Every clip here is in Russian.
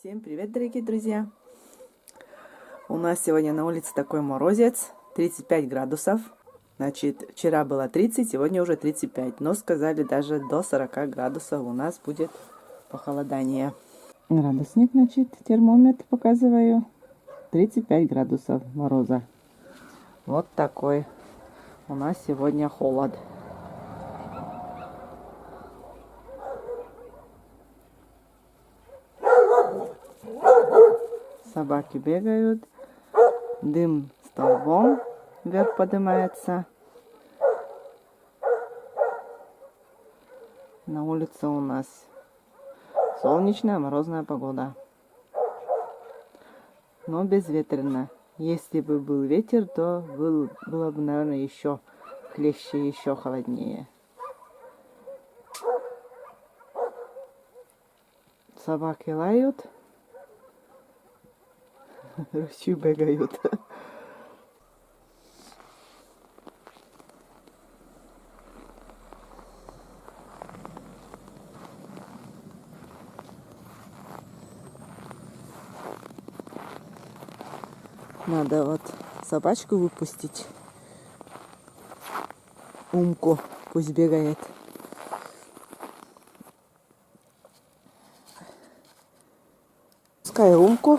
Всем привет, дорогие друзья! У нас сегодня на улице такой морозец, 35 градусов. Значит, вчера было 30, сегодня уже 35. Но сказали, даже до 40 градусов у нас будет похолодание. Градусник, значит, термометр показываю. 35 градусов мороза. Вот такой у нас сегодня холод. Собаки бегают, дым столбом вверх поднимается. На улице у нас солнечная морозная погода, но безветренно. Если бы был ветер, то было бы, наверное, еще хлеще, еще холоднее. Собаки лают. Ручью бегают. Надо вот собачку выпустить. Умку, пусть бегает. Пускай Умку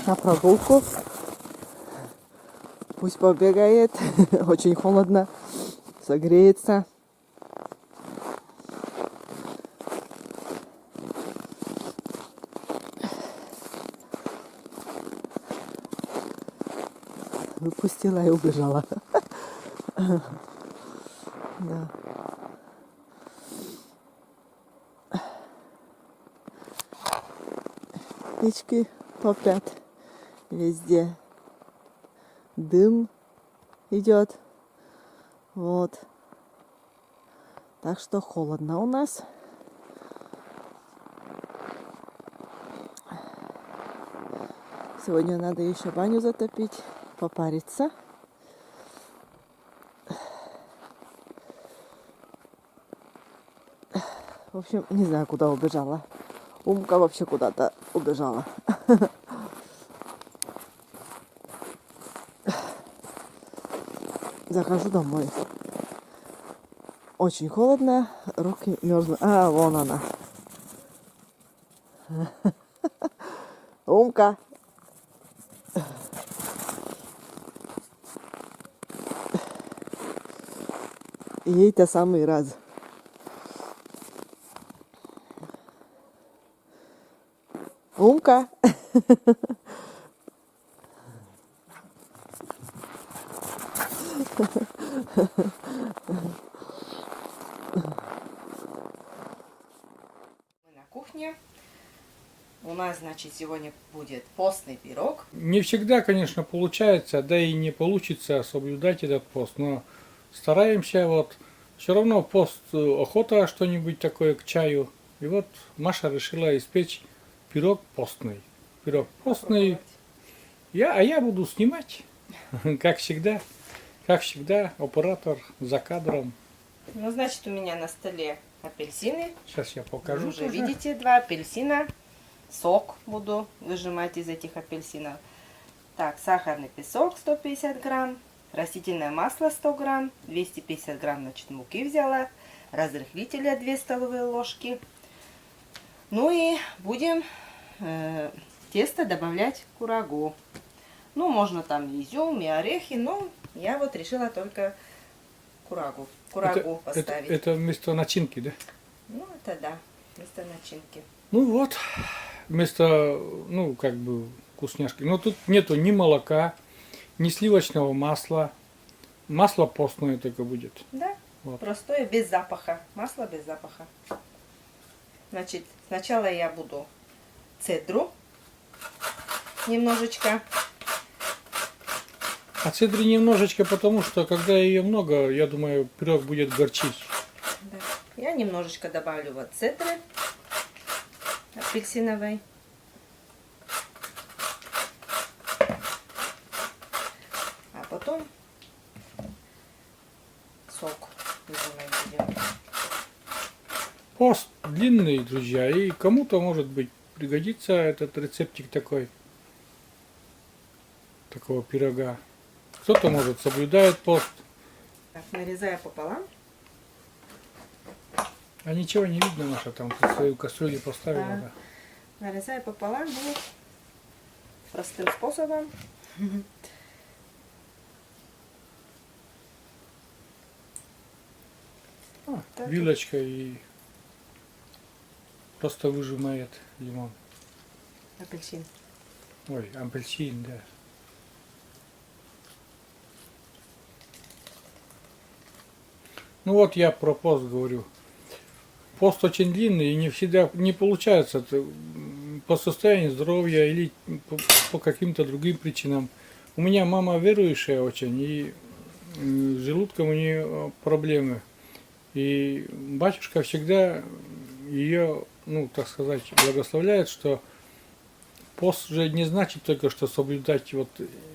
на прогулку. Пусть побегает. Очень холодно. Согреется. Выпустила и убежала. Да. Печки топят везде. Дым идет. Вот. Так что холодно у нас. Сегодня надо еще баню затопить, попариться. В общем, не знаю, куда убежала. Умка вообще куда-то убежала. Захожу домой. Очень холодно, руки мерзнут. А, вон она. Умка. Ей-то самый раз. Умка. Мы на кухне. У нас, значит, сегодня будет постный пирог. Не всегда, конечно, получается, да и не получится соблюдать этот пост, но стараемся вот. Все равно пост, охота что-нибудь такое к чаю. И вот Маша решила испечь пирог постный. Пирог постный. Я буду снимать, как всегда. Как всегда, оператор за кадром. Ну, значит, у меня на столе апельсины. Сейчас я покажу. Вы уже тоже. видите, 2 апельсина. Сок буду выжимать из этих апельсинов. Так, сахарный песок 150 грамм. Растительное масло 100 грамм. 250 грамм, значит, муки взяла. Разрыхлителя 2 столовые ложки. Ну и будем тесто добавлять к курагу. Ну, можно там изюм и орехи, но я вот решила только курагу поставить. Это вместо начинки, да? Ну, это да, вместо начинки. Ну вот, вместо, ну, как бы, вкусняшки. Но тут нету ни молока, ни сливочного масла. Масло постное только будет. Да, Вот. простое, без запаха. Масло без запаха. Значит, сначала я буду цедру немножечко. А цедры немножечко, потому что, когда ее много, я думаю, пирог будет горчить. Да. Я немножечко добавлю вот цедры апельсиновой. А потом сок выжимать будем. Пост длинный, друзья, и кому-то, может быть, пригодится этот рецептик такой, такого пирога. Кто-то, может, соблюдает пост, Так, нарезаю пополам. а ничего не видно, Маша, там ты свою кастрюлю поставила. Да. Да. Нарезаю пополам вот, простым способом. Так. Вилочка и просто выжимает лимон. Апельсин. Ой, апельсин, да. Ну вот я про пост говорю. Пост очень длинный и не всегда не получается по состоянию здоровья или по каким-то другим причинам. У меня мама верующая очень, и с желудком у нее проблемы. И батюшка всегда ее, ну, так сказать, благословляет, что пост же не значит только, что соблюдать вот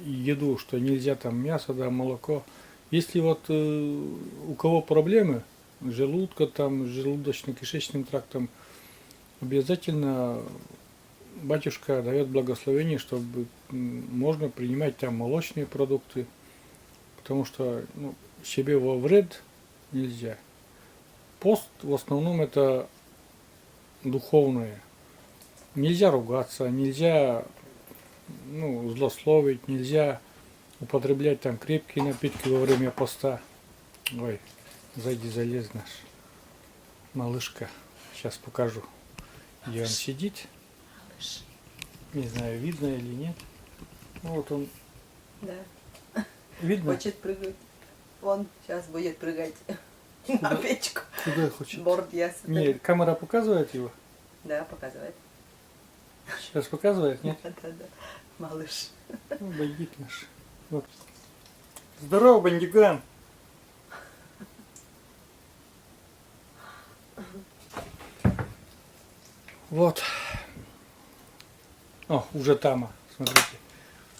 еду, что нельзя там мясо, да, молоко. Если вот у кого проблемы с желудком, там, с желудочно-кишечным трактом, обязательно батюшка дает благословение, чтобы можно принимать там молочные продукты, потому что ну, себе во вред нельзя. Пост в основном это духовное. Нельзя ругаться, нельзя злословить, нельзя употреблять там крепкие напитки во время поста. Ой, сзади залез наш малышка. Сейчас покажу, где он сидит. Не знаю, видно или нет. Ну, вот он. Да. Видно? Хочет прыгать. Он сейчас будет прыгать на печку. Куда хочет? Борт я Нет, камера показывает его? Да, показывает. Сейчас показывает, нет? Да. Малыш. Ну, бандит наш. Вот. Здорово, бандюган! Вот. О, уже Тама, смотрите.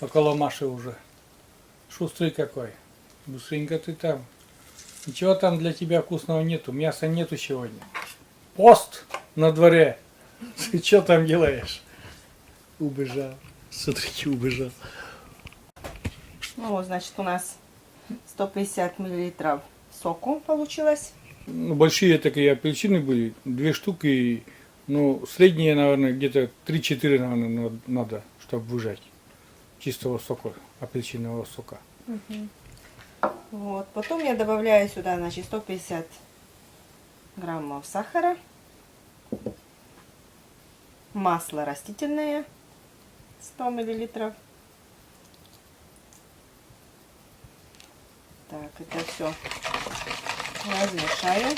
Около Маши уже. Шустрый какой. Быстренько ты там. Ничего там для тебя вкусного нету. Мяса нету сегодня. Пост на дворе. Ты что там делаешь? Убежал. Смотрите, убежал. Ну вот, значит, у нас 150 миллилитров соку получилось. Ну, большие такие апельсины были. 2 штуки. Ну, средние, наверное, где-то 3-4, наверное, надо, чтобы выжать. Чистого сока, апельсинового сока. Вот. Потом я добавляю сюда, значит, 150 граммов сахара. Масло растительное 100 миллилитров. Так, это все размешаю.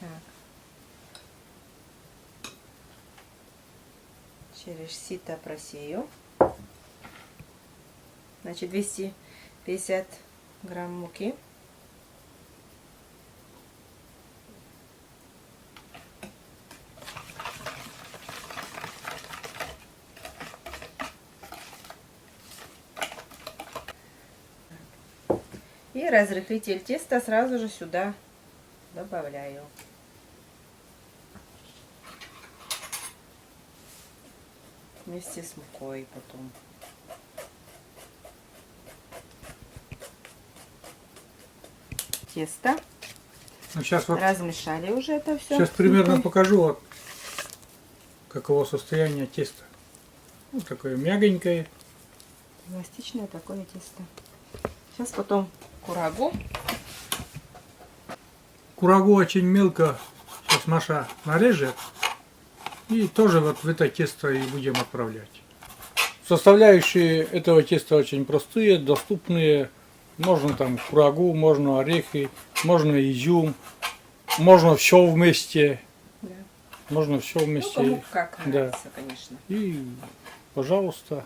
Так. Через сито просею. Значит, 250 грамм муки. И разрыхлитель теста сразу же сюда добавляю. Вместе с мукой потом. Тесто. Ну, сейчас вот, Размешали уже это все. сейчас примерно покажу, вот, каково состояние теста. Вот такое мягонькое. Эластичное такое тесто. Сейчас потом курагу. Курагу очень мелко сейчас Маша нарежет. И тоже вот в это тесто и будем отправлять. Составляющие этого теста очень простые, доступные. Можно там курагу, можно орехи, можно изюм, можно все вместе. Да. Можно все Ну, вместе. кому как Да. нравится, конечно. И, пожалуйста,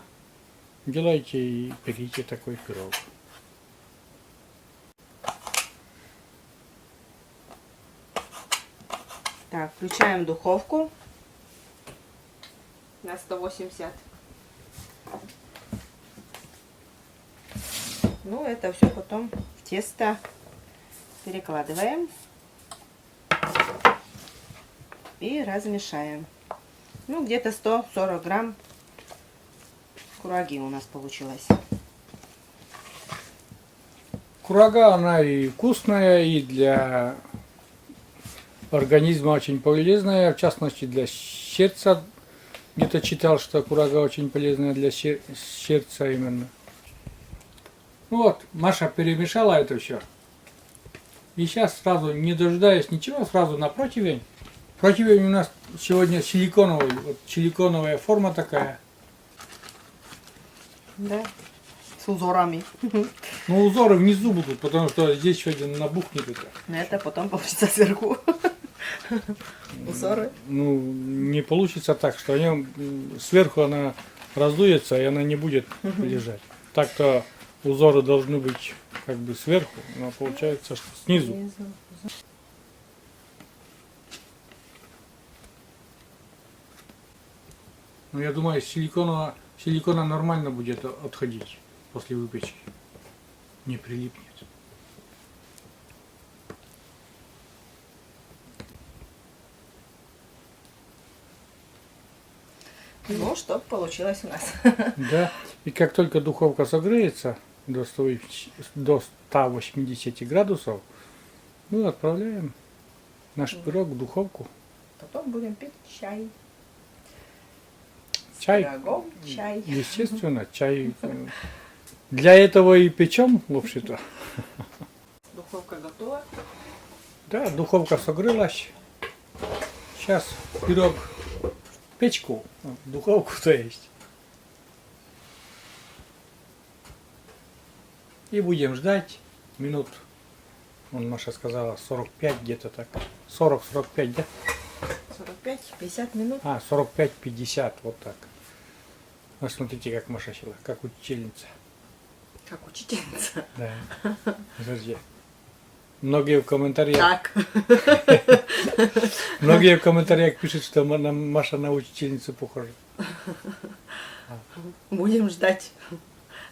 делайте и пеките такой пирог. Так, включаем духовку на 180. Ну, это все потом в тесто Перекладываем. И размешаем. Ну, где-то 140 грамм кураги у нас получилось. Курага, она и вкусная, и для организма очень полезная, в частности для сердца. Где-то читал, что курага очень полезная для сердца именно. Ну вот, Маша перемешала это все. И сейчас сразу, не дожидаясь ничего, сразу на противень. Противень у нас сегодня силиконовый, вот силиконовая форма такая. Да, с узорами. Но узоры внизу будут, потому что здесь сегодня набухнет это. Но это потом получится сверху. Узоры. Ну, не получится так, что сверху она раздуется, и она не будет лежать. Так-то узоры должны быть как бы сверху, но получается, что снизу. Ну, я думаю, силикона нормально будет отходить после выпечки. Не прилипнет. Ну, что получилось у нас. Да. И как только духовка согреется до 180 градусов, мы отправляем наш пирог в духовку. Потом будем пить чай. Чай. Пирогом чай. Естественно, чай. Для этого и печем, в общем-то. Духовка готова. Да, духовка согрелась. Сейчас пирог в печку, в духовку то есть. И будем ждать минут, Маша сказала, 45 где-то так. 40-45, да? 45-50 минут. 45-50, вот так. Вот смотрите, как Маша села, как учительница. Как учительница. Да. Подожди. Многие в комментариях, Так. многие в комментариях пишут, что Маша на учительницу похожа. Будем ждать.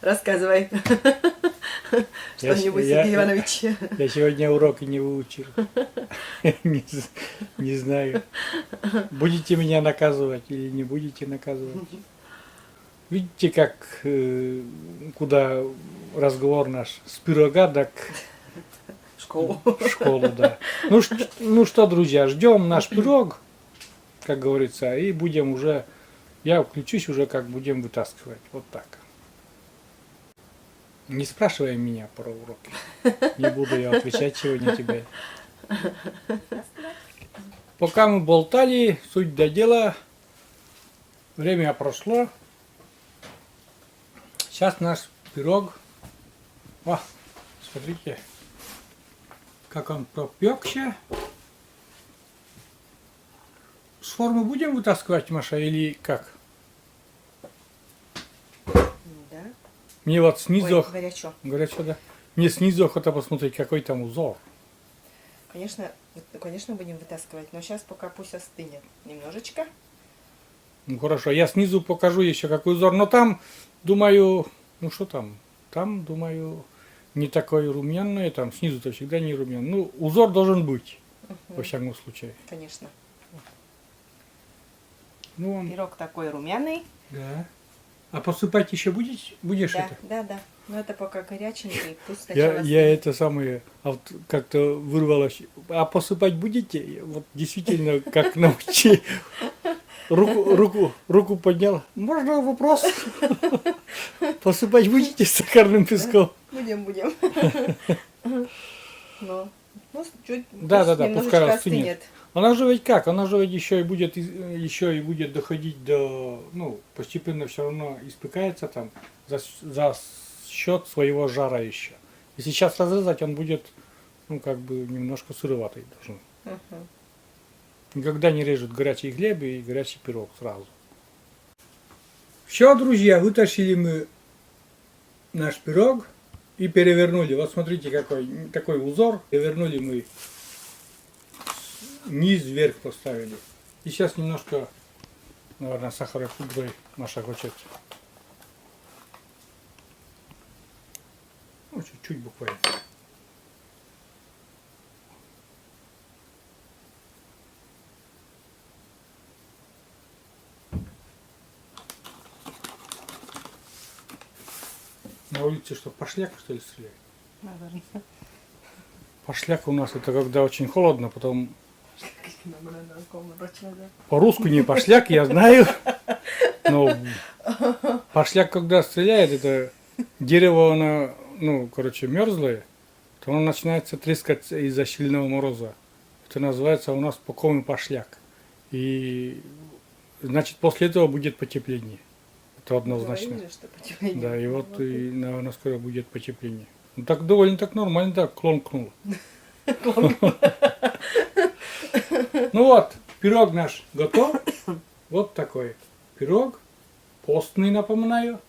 Рассказывай. Что-нибудь, Сергей Иванович. Я сегодня уроки не выучил. Не знаю. Будете меня наказывать или не будете наказывать? Видите, как куда разговор наш с пирога, так Школу. в школу, да. Ну что, друзья, ждем наш пирог, как говорится, и будем уже, я включусь уже, как будем вытаскивать. Вот так. Не спрашивай меня про уроки. Не буду я отвечать сегодня тебе. Пока мы болтали, суть до дела, время прошло. Сейчас наш пирог, смотрите, как он пропекся. С формы будем вытаскивать, Маша, или как? Да. Мне вот снизу, Ой, горячо. горячо, да? Мне снизу охота посмотреть, какой там узор. Конечно, будем вытаскивать, но сейчас пока пусть остынет немножечко. Ну хорошо, я снизу покажу еще какой узор, но там, думаю, ну что там? Там, думаю, не такой румяный, там снизу-то всегда не румяный. Ну, узор должен быть, во всяком случае. Конечно. Ну, он, Пирог такой румяный. да. А посыпать еще будешь Да, это? да, да. Но это пока горяченький, пусть сначала Я это самое, как-то вырвалось. А посыпать будете? Вот действительно, как научи. Руку поднял. Можно вопрос? Посыпать будете сахарным песком? Будем. Ну, чуть Да, пусть пускай немножечко остынет. остынет. Она же ведь как? Она же ведь еще и будет доходить до, ну, постепенно все равно испекается там за счет своего жара еще. И сейчас разрезать он будет, ну, как бы немножко сыроватый должен. Мгм. Никогда не режут горячий хлеб и горячий пирог сразу. Все, друзья, вытащили мы наш пирог и перевернули. Вот смотрите, какой такой узор. Перевернули мы, низ вверх поставили. И сейчас немножко, наверное, сахарной пудрой Маша хочет. Ну, чуть-чуть буквально. На улице что, пошляк что ли стреляет? Наверное. Пошляк у нас это когда очень холодно, потом по-русски не пошляк, я знаю. Но пошляк, когда стреляет, это дерево, оно, ну, короче, мерзлое, то оно начинается трескаться из-за сильного мороза. Это называется у нас покойный пошляк. И значит, после этого будет потепление. Это однозначно. Говорили, что потепление. Да, и вот, и, наверное, скоро будет потепление. Ну, так довольно так нормально, так, клонкнуло. Ну вот, пирог наш готов. Вот такой пирог. Постный, напоминаю.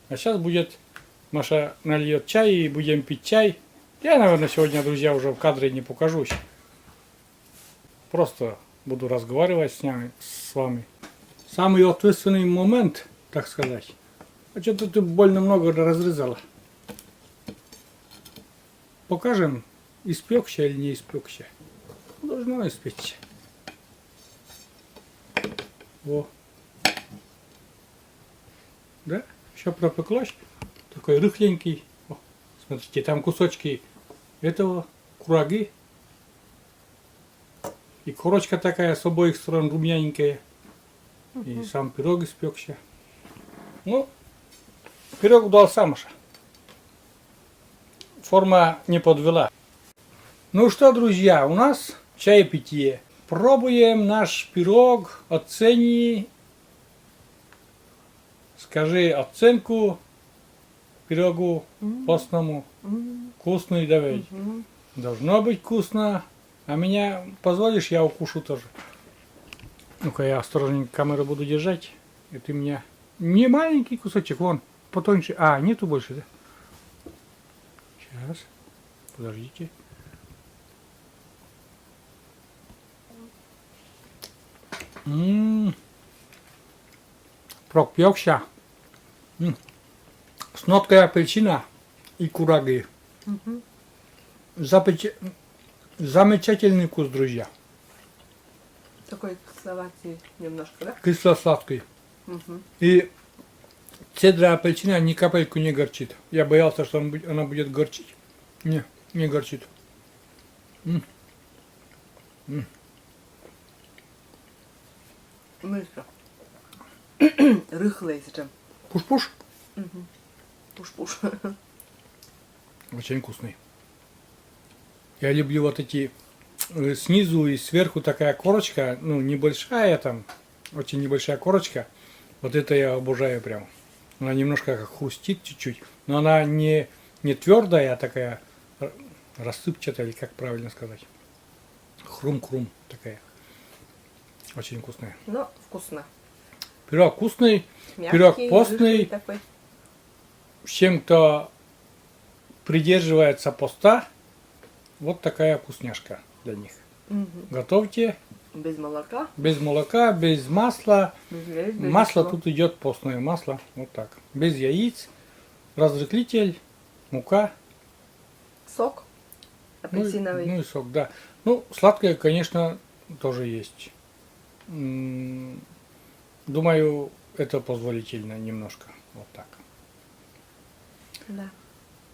А сейчас будет, Маша нальет чай и будем пить чай. Я, наверное, сегодня, друзья, уже в кадре не покажусь. Просто буду разговаривать с вами. Самый ответственный момент, так сказать. А что-то ты больно много разрезала. Покажем, испекся или не испекся. Должно испечься. Во. Да? Все пропеклось. Такой рыхленький. О, смотрите, там кусочки этого кураги. И корочка такая с обоих сторон румяненькая. И сам пирог испекся. Ну, пирог удался, Маша. Форма не подвела. Ну что, друзья, у нас чаепитие. Пробуем наш пирог, оцени. Скажи оценку пирогу постному. Вкусный, давай. Должно быть вкусно. А меня позволишь, я укушу тоже. Ну-ка, я осторожненько камеру буду держать. И ты меня... Не маленький кусочек, вон, потоньше. А, нету больше, да? Сейчас. Подождите. Пропекся. С ноткой апельсина и кураги. Замечательный вкус, друзья. Такой кисловатый немножко, да? Кисло-сладкий. И цедра апельсина ни капельку не горчит. Я боялся, что она будет горчить. Не горчит. Мышка. Рыхлый зачем? Пуш-пуш. Пуш-пуш. Очень вкусный. Я люблю вот эти снизу и сверху такая корочка, ну небольшая там, очень небольшая корочка. Вот это я обожаю прям. Она немножко как хрустит чуть-чуть, но она не твердая, а такая рассыпчатая, или как правильно сказать. Хрум-хрум такая. Очень вкусная. Но вкусно. Пирог вкусный, Мягкий, пирог постный. такой. Всем, кто придерживается поста, вот такая вкусняшка для них. Готовьте. Без молока. Без молока, без масла. Без яиц, без Масло ничего. тут идет постное масло. Вот так. Без яиц. Разрыхлитель. Мука. Сок Ну, апельсиновый. и сок, да. Ну, сладкое, конечно, тоже есть. Думаю, это позволительно немножко. Вот так. Да.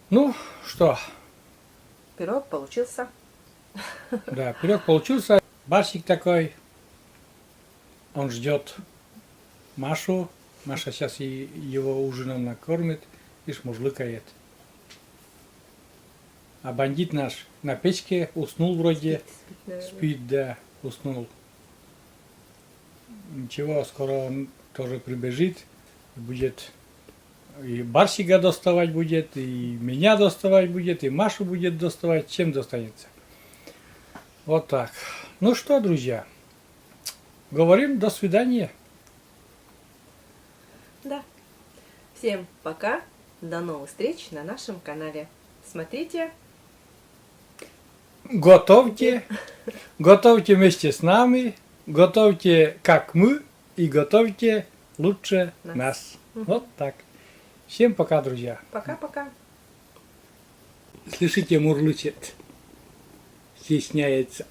Ну, что, Пирог получился. да, пирог получился. Барсик такой. Он ждет Машу. Маша сейчас его ужином накормит и шмурлыкает. А бандит наш на печке уснул вроде. Спит, да, уснул. Ничего, скоро он тоже прибежит. Будет и Барсика доставать будет, и меня доставать будет, и Машу будет доставать. Чем достанется? Вот так. Ну что, друзья, говорим до свидания. Да. Всем пока. До новых встреч на нашем канале. Смотрите. Готовьте. Готовьте вместе с нами. Готовьте как мы. И готовьте лучше нас. Вот так. Всем пока, друзья. Пока-пока. Слышите, мурлычет. Стесняется.